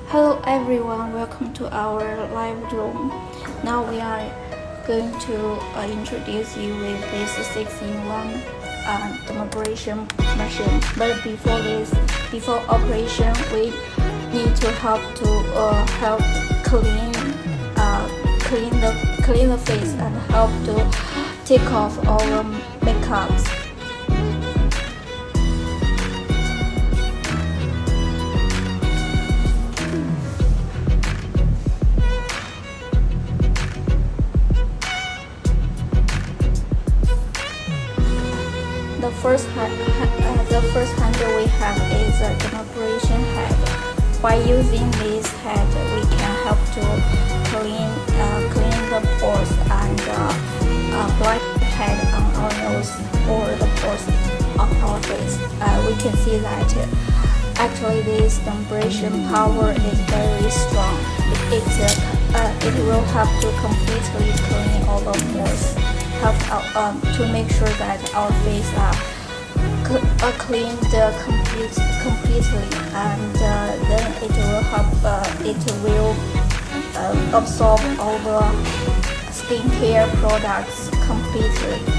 Hello everyone, welcome to our live room. Now we are going to introduce you with this 6-in-1 dermabrasion machine. But before operation, we need to help clean the face and help to take off our makeups. The first handle we have is a dermabrasion head. By using this head, we can help to clean the pores and blackhead on our nose or the pores of our face. We can see that actually this dermabrasion power is very strong. It will help to completely clean all the pores. Help to make sure that our face cleaned completely, and then it will help. It will absorb all the skincare products completely.